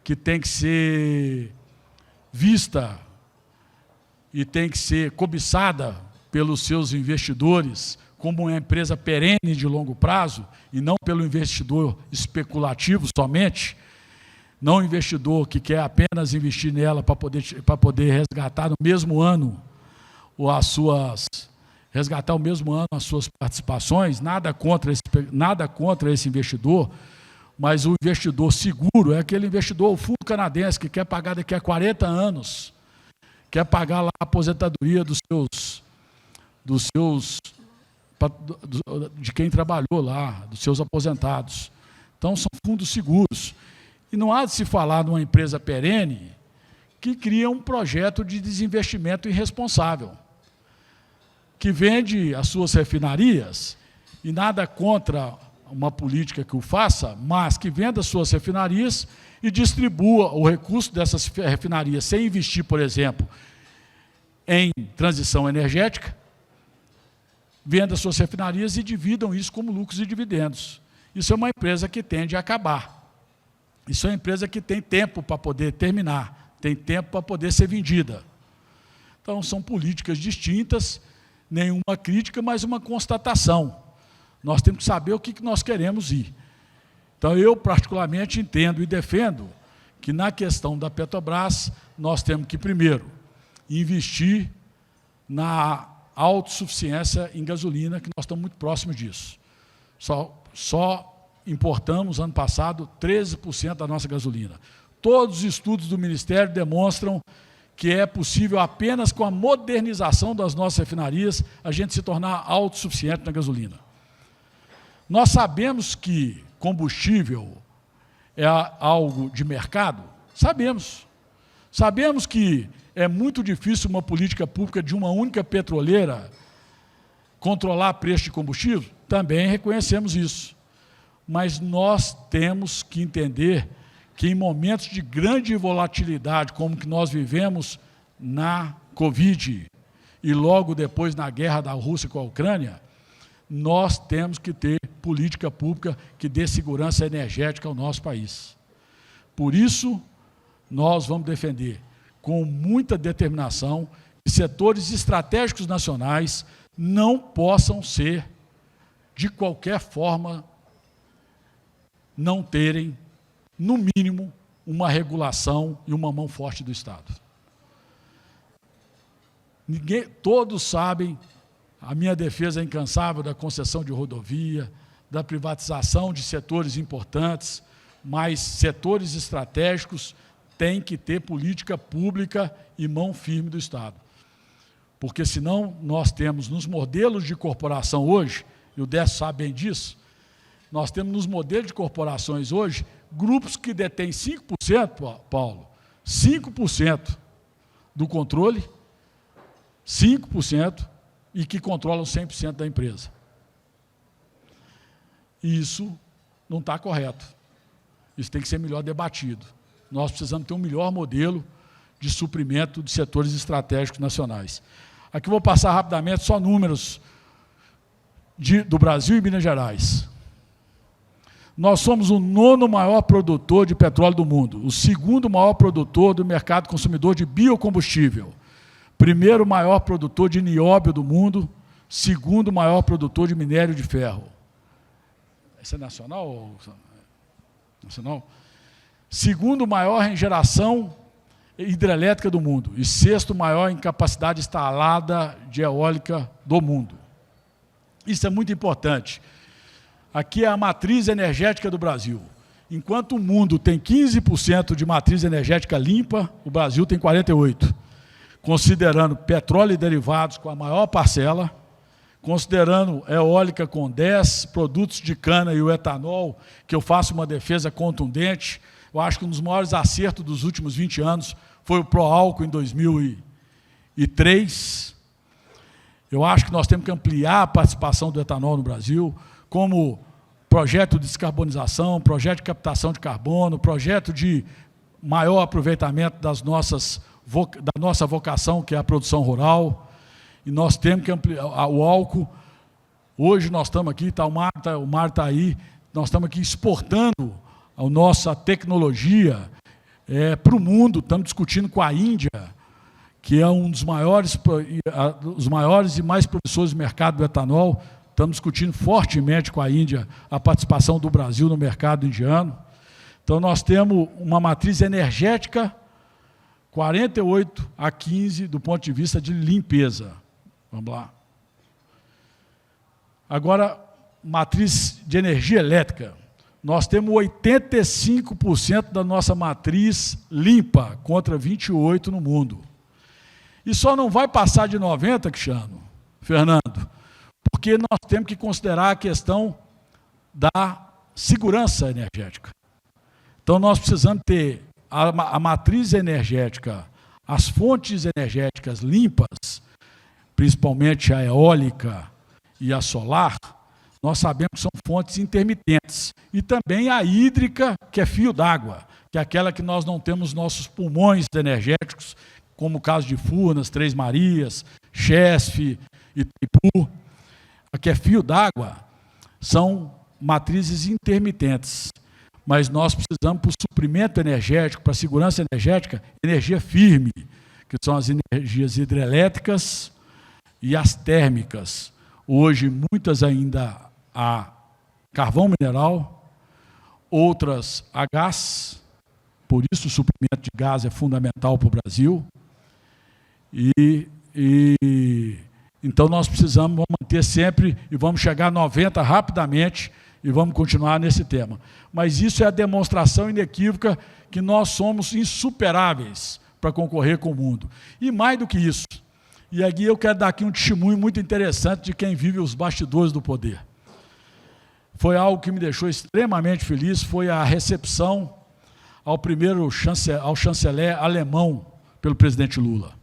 Speaker 6: que tem que ser vista e tem que ser cobiçada pelos seus investidores como uma empresa perene de longo prazo e não pelo investidor especulativo somente, não o investidor que quer apenas investir nela para poder resgatar no mesmo ano resgatar o mesmo ano as suas participações, nada contra esse investidor, mas o investidor seguro é aquele investidor, o fundo canadense, que quer pagar daqui a 40 anos, quer pagar lá a aposentadoria de quem trabalhou lá, dos seus aposentados. Então, são fundos seguros. E não há de se falar de uma empresa perene que cria um projeto de desinvestimento irresponsável, que vende as suas refinarias, e nada contra uma política que o faça, mas que venda suas refinarias e distribua o recurso dessas refinarias sem investir, por exemplo, em transição energética, venda suas refinarias e dividam isso como lucros e dividendos. Isso é uma empresa que tende a acabar. Isso é uma empresa que tem tempo para poder terminar, tem tempo para poder ser vendida. Então, são políticas distintas, nenhuma crítica, mas uma constatação. Nós temos que saber o que nós queremos ir. Então, eu particularmente entendo e defendo que na questão da Petrobras, nós temos que, primeiro, investir na autossuficiência em gasolina, que nós estamos muito próximos disso. Só importamos, ano passado, 13% da nossa gasolina. Todos os estudos do Ministério demonstram que é possível apenas com a modernização das nossas refinarias a gente se tornar autossuficiente na gasolina. Nós sabemos que combustível é algo de mercado? Sabemos. Sabemos que é muito difícil uma política pública de uma única petroleira controlar preço de combustível? Também reconhecemos isso. Mas nós temos que entender que em momentos de grande volatilidade, como que nós vivemos na Covid e logo depois na guerra da Rússia com a Ucrânia, nós temos que ter política pública que dê segurança energética ao nosso país. Por isso, nós vamos defender com muita determinação que setores estratégicos nacionais não possam ser, de qualquer forma, não terem, no mínimo, uma regulação e uma mão forte do Estado. Todos sabem, a minha defesa é incansável da concessão de rodovia, da privatização de setores importantes, mas setores estratégicos têm que ter política pública e mão firme do Estado. Porque senão nós temos nos modelos de corporação hoje, e o Décio sabe bem disso, nós temos nos modelos de corporações hoje, grupos que detêm 5%, Paulo, 5% do controle, 5%, e que controlam 100% da empresa. Isso não está correto. Isso tem que ser melhor debatido. Nós precisamos ter um melhor modelo de suprimento de setores estratégicos nacionais. Aqui eu vou passar rapidamente só números do Brasil e Minas Gerais. Nós somos o 9º maior produtor de petróleo do mundo, o 2º maior produtor do mercado consumidor de biocombustível, 1º maior produtor de nióbio do mundo, 2º maior produtor de minério de ferro. Esse é nacional ou nacional? 2º maior em geração hidrelétrica do mundo e 6º maior em capacidade instalada de eólica do mundo. Isso é muito importante. Aqui é a matriz energética do Brasil. Enquanto o mundo tem 15% de matriz energética limpa, o Brasil tem 48%. Considerando petróleo e derivados com a maior parcela, considerando eólica com 10, produtos de cana e o etanol, que eu faço uma defesa contundente. Eu acho que um dos maiores acertos dos últimos 20 anos foi o Proálcool em 2003. Eu acho que nós temos que ampliar a participação do etanol no Brasil, como projeto de descarbonização, projeto de captação de carbono, projeto de maior aproveitamento da nossa vocação, que é a produção rural. E nós temos que ampliar o álcool. Hoje nós estamos aqui, o mar está aí, nós estamos aqui exportando a nossa tecnologia para o mundo. Estamos discutindo com a Índia, que é um dos maiores e mais promissores do mercado do etanol. Estamos discutindo fortemente com a Índia a participação do Brasil no mercado indiano. Então, nós temos uma matriz energética 48-15 do ponto de vista de limpeza. Vamos lá. Agora, matriz de energia elétrica. Nós temos 85% da nossa matriz limpa, contra 28% no mundo. E só não vai passar de 90%, Cristiano, Fernando, porque nós temos que considerar a questão da segurança energética. Então, nós precisamos ter a matriz energética, as fontes energéticas limpas, principalmente a eólica e a solar, nós sabemos que são fontes intermitentes. E também a hídrica, que é fio d'água, que é aquela que nós não temos nossos pulmões energéticos, como o caso de Furnas, Três Marias, Chesf, Itaipu. A que é fio d'água são matrizes intermitentes. Mas nós precisamos, para o suprimento energético, para a segurança energética, energia firme, que são as energias hidrelétricas e as térmicas. Hoje, muitas ainda a carvão mineral, outras a gás, por isso o suprimento de gás é fundamental para o Brasil. Então nós precisamos manter sempre, e vamos chegar a 90 rapidamente, e vamos continuar nesse tema. Mas isso é a demonstração inequívoca que nós somos insuperáveis para concorrer com o mundo. E mais do que isso, e aqui eu quero dar aqui um testemunho muito interessante de quem vive os bastidores do poder. Foi algo que me deixou extremamente feliz, foi a recepção ao chanceler alemão pelo presidente Lula.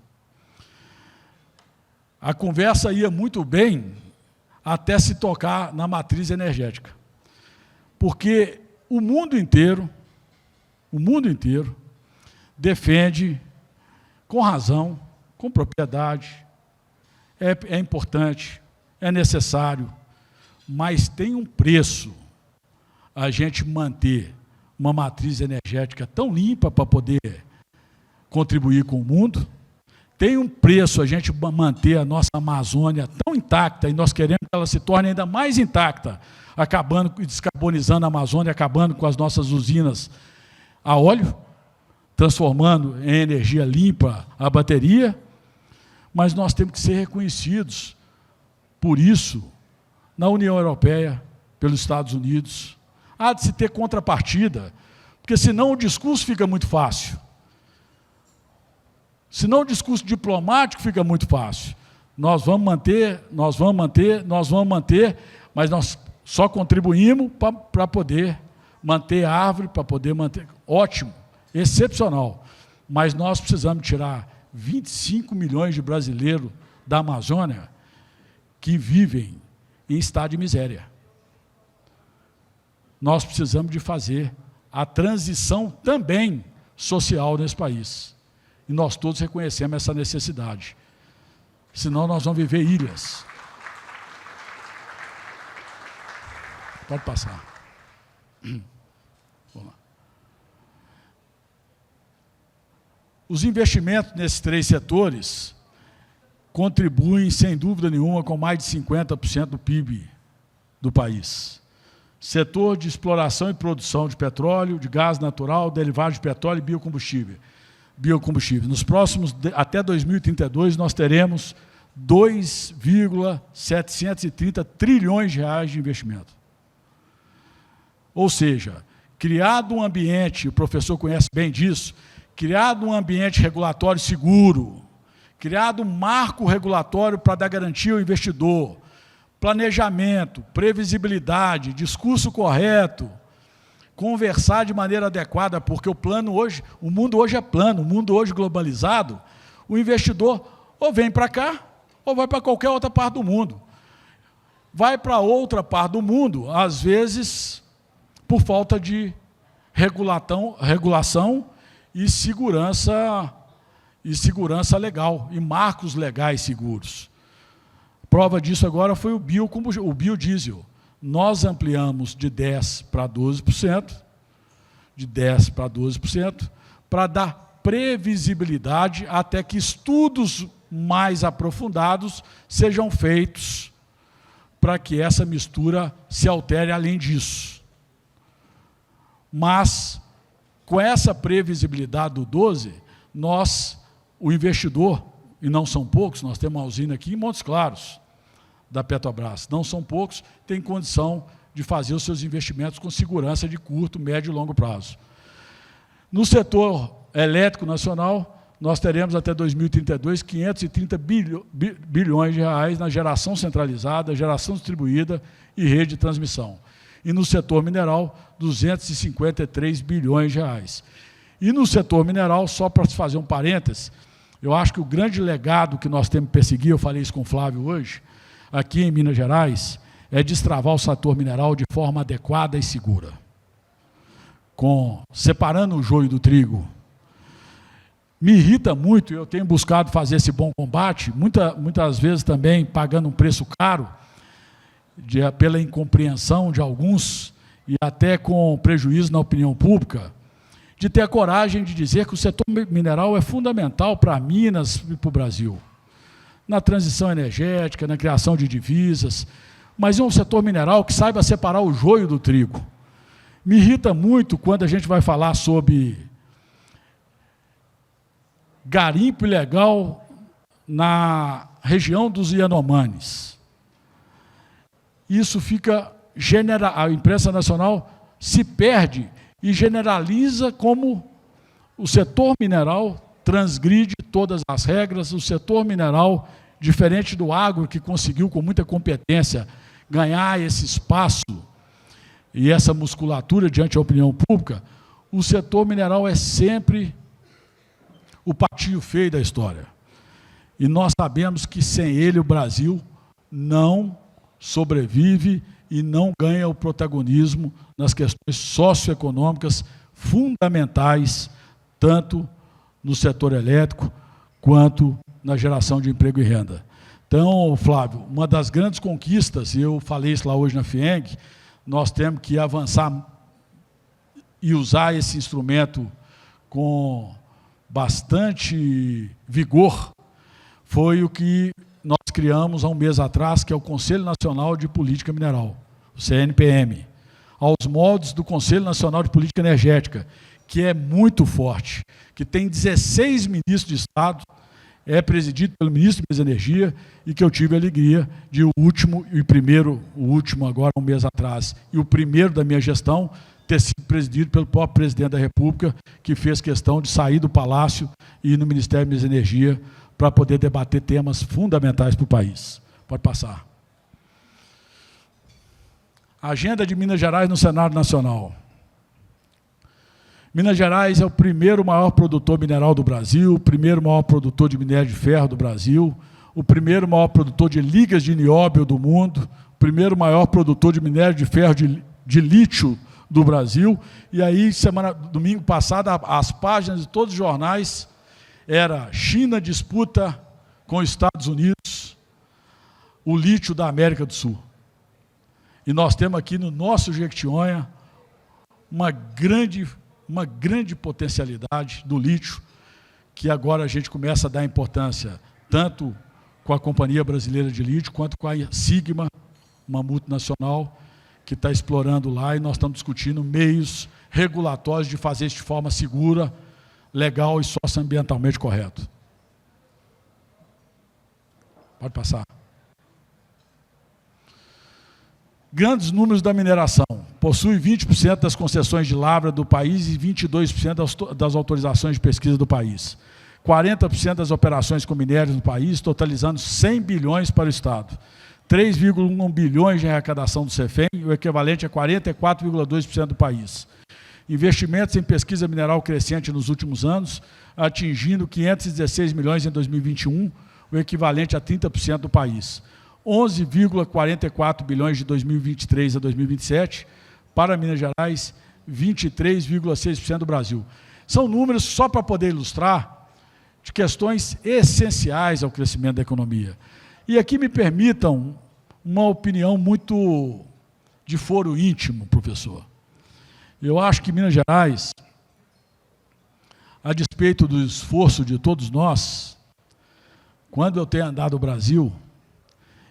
Speaker 6: A conversa ia muito bem até se tocar na matriz energética. Porque o mundo inteiro defende, com razão, com propriedade, é importante, é necessário, mas tem um preço a gente manter uma matriz energética tão limpa para poder contribuir com o mundo. Tem um preço a gente manter a nossa Amazônia tão intacta, e nós queremos que ela se torne ainda mais intacta, acabando e descarbonizando a Amazônia, acabando com as nossas usinas a óleo, transformando em energia limpa a bateria, mas nós temos que ser reconhecidos por isso na União Europeia, pelos Estados Unidos. Há de se ter contrapartida, porque senão o discurso fica muito fácil. Senão o discurso diplomático fica muito fácil. Nós vamos manter, mas nós só contribuímos para poder manter a árvore, para poder manter... Ótimo, excepcional. Mas nós precisamos tirar 25 milhões de brasileiros da Amazônia que vivem em estado de miséria. Nós precisamos de fazer a transição também social nesse país. E nós todos reconhecemos essa necessidade. Senão nós vamos viver ilhas. Pode passar. Vamos lá. Os investimentos nesses três setores contribuem, sem dúvida nenhuma, com mais de 50% do PIB do país. Setor de exploração e produção de petróleo, de gás natural, derivados de petróleo e biocombustível. Nos próximos, até 2032, nós teremos 2,730 trilhões de reais de investimento. Ou seja, criado um ambiente, o professor conhece bem disso, criado um ambiente regulatório seguro, criado um marco regulatório para dar garantia ao investidor, planejamento, previsibilidade, discurso correto, conversar de maneira adequada, porque o mundo hoje é plano, o mundo hoje globalizado, o investidor ou vem para cá, ou vai para qualquer outra parte do mundo. Vai para outra parte do mundo, às vezes, por falta de regulação e segurança legal, e marcos legais seguros. Prova disso agora foi o biodiesel. Nós ampliamos de 10% para 12%, para dar previsibilidade até que estudos mais aprofundados sejam feitos para que essa mistura se altere além disso. Mas, com essa previsibilidade do 12%, o investidor, e não são poucos, nós temos uma usina aqui em Montes Claros, da Petrobras, não são poucos, tem condição de fazer os seus investimentos com segurança de curto, médio e longo prazo. No setor elétrico nacional, nós teremos até 2032 530 bilhões de reais na geração centralizada, geração distribuída e rede de transmissão. E no setor mineral, 253 bilhões de reais. E no setor mineral, só para fazer um parênteses, eu acho que o grande legado que nós temos que perseguir, eu falei isso com o Flávio hoje, aqui em Minas Gerais, é destravar o setor mineral de forma adequada e segura, separando o joio do trigo. Me irrita muito, eu tenho buscado fazer esse bom combate, muitas vezes também pagando um preço caro, pela incompreensão de alguns, e até com prejuízo na opinião pública, de ter a coragem de dizer que o setor mineral é fundamental para Minas e para o Brasil, na transição energética, na criação de divisas, mas é um setor mineral que saiba separar o joio do trigo. Me irrita muito quando a gente vai falar sobre garimpo ilegal na região dos Yanomamis. Isso fica, a imprensa nacional se perde e generaliza como o setor mineral transgride todas as regras, o setor mineral, diferente do agro, que conseguiu com muita competência ganhar esse espaço e essa musculatura diante da opinião pública, o setor mineral é sempre o patinho feio da história. E nós sabemos que sem ele o Brasil não sobrevive e não ganha o protagonismo nas questões socioeconômicas fundamentais, tanto no setor elétrico quanto na geração de emprego e renda. Então, Flávio, uma das grandes conquistas, e eu falei isso lá hoje na FIENG, nós temos que avançar e usar esse instrumento com bastante vigor, foi o que nós criamos há um mês atrás, que é o Conselho Nacional de Política Mineral, o CNPM, aos moldes do Conselho Nacional de Política Energética, que é muito forte, que tem 16 ministros de Estado, é presidido pelo ministro de Energia, e que eu tive a alegria de o último agora um mês atrás, e o primeiro da minha gestão, ter sido presidido pelo próprio presidente da República, que fez questão de sair do Palácio e ir no Ministério de Energia para poder debater temas fundamentais para o país. Pode passar. Agenda de Minas Gerais no Senado Nacional. Minas Gerais é o primeiro maior produtor mineral do Brasil, o primeiro maior produtor de minério de ferro do Brasil, o primeiro maior produtor de ligas de nióbio do mundo, o primeiro maior produtor de minério de ferro de lítio do Brasil. E aí, domingo passado, as páginas de todos os jornais era China disputa com os Estados Unidos o lítio da América do Sul. E nós temos aqui no nosso Jequitinhonha uma grande potencialidade do lítio, que agora a gente começa a dar importância, tanto com a Companhia Brasileira de Lítio, quanto com a Sigma, uma multinacional, que está explorando lá, e nós estamos discutindo meios regulatórios de fazer isso de forma segura, legal e socioambientalmente correto. Pode passar. Grandes números da mineração. Possui 20% das concessões de lavra do país e 22% das autorizações de pesquisa do país. 40% das operações com minérios no país, totalizando 100 bilhões para o Estado. 3,1 bilhões de arrecadação do CEFEM, o equivalente a 44,2% do país. Investimentos em pesquisa mineral crescente nos últimos anos, atingindo 516 milhões em 2021, o equivalente a 30% do país. 11,44 bilhões de 2023 a 2027, para Minas Gerais, 23,6% do Brasil. São números só para poder ilustrar de questões essenciais ao crescimento da economia. E aqui me permitam uma opinião muito de foro íntimo, professor. Eu acho que Minas Gerais, a despeito do esforço de todos nós, quando eu tenho andado o Brasil,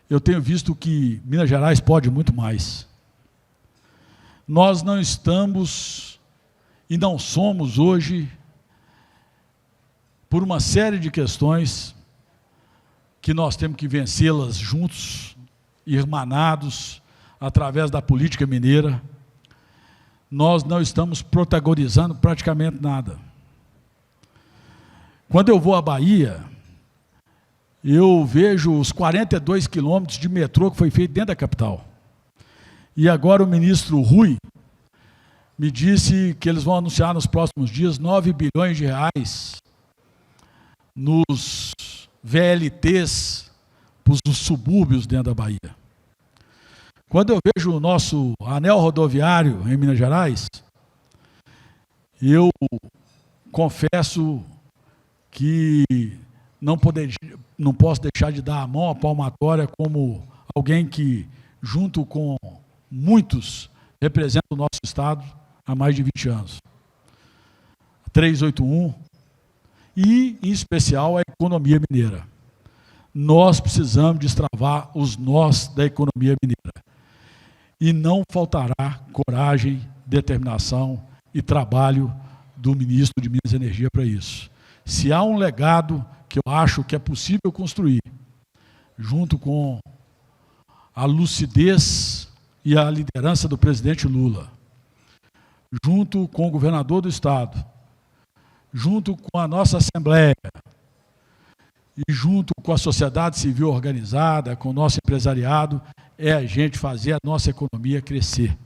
Speaker 6: eu tenho visto que Minas Gerais pode muito mais. Nós não estamos e não somos hoje, por uma série de questões que nós temos que vencê-las juntos, irmanados, através da política mineira, nós não estamos protagonizando praticamente nada. Quando eu vou à Bahia, eu vejo os 42 quilômetros de metrô que foi feito dentro da capital. E agora o ministro Rui me disse que eles vão anunciar nos próximos dias 9 bilhões de reais nos VLTs para os subúrbios dentro da Bahia. Quando eu vejo o nosso anel rodoviário em Minas Gerais, eu confesso que não posso deixar de dar a mão à palmatória como alguém que, junto com muitos, representa o nosso Estado há mais de 20 anos. 381 e, em especial, a economia mineira. Nós precisamos destravar os nós da economia mineira. E não faltará coragem, determinação e trabalho do ministro de Minas e Energia para isso. Se há um legado que eu acho que é possível construir, junto com a lucidez e a liderança do presidente Lula, junto com o governador do Estado, junto com a nossa Assembleia e junto com a sociedade civil organizada, com o nosso empresariado, é a gente fazer a nossa economia crescer,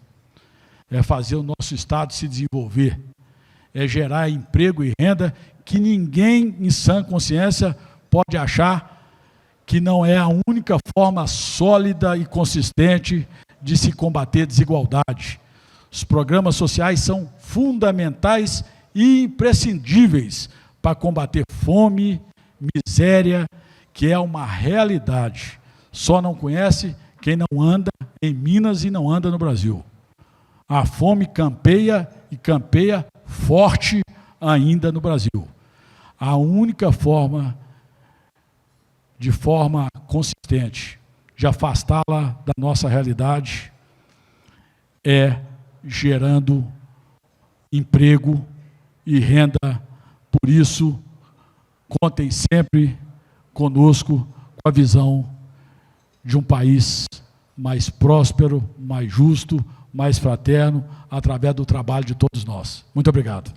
Speaker 6: é fazer o nosso Estado se desenvolver, é gerar emprego e renda que ninguém em sã consciência pode achar que não é a única forma sólida e consistente de se combater desigualdade. Os programas sociais são fundamentais e imprescindíveis para combater fome, miséria, que é uma realidade. Só não conhece quem não anda em Minas e não anda no Brasil. A fome campeia e campeia forte ainda no Brasil. A única forma, de forma consistente, de afastá-la da nossa realidade é gerando emprego e renda. Por isso, contem sempre conosco com a visão de um país mais próspero, mais justo, mais fraterno, através do trabalho de todos nós. Muito obrigado.